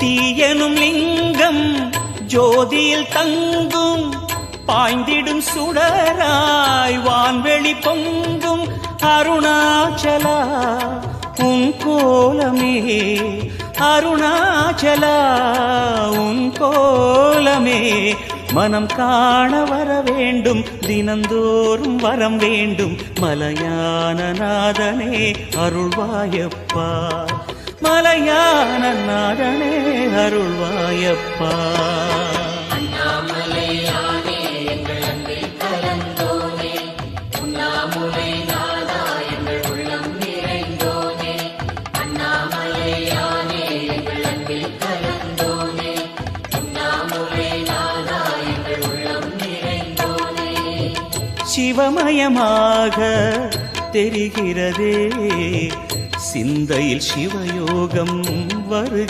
தீயனும் லிங்கம் ஜோதியில் தங்கும் பாய்ந்திடும் சுடராய் வான்வெளி பொங்கும் அருணாச்சலா உன் கோலமே அருணாச்சலா உன் கோலமே மனம் காண வர வேண்டும் தினந்தோறும் வரம் வேண்டும் மலையான நாதனே அருள்வாயப்பா மலையான நாதனே அருள்வாயப்பா அண்ணாமலையானே எங்கள் அன்பில் கலந்தோனே உண்ணாமுலை நாதா எங்கள் உள்ளம் நிறைந்தோனே அண்ணாமலையானே எங்கள் அன்பில் கலந்தோனே உண்ணாமுலை நாதா எங்கள் உள்ளம் நிறைந்தோனே சிவமயமாக தெரிகிறதே சிந்தையில் சிவயோகம் வருகிறதே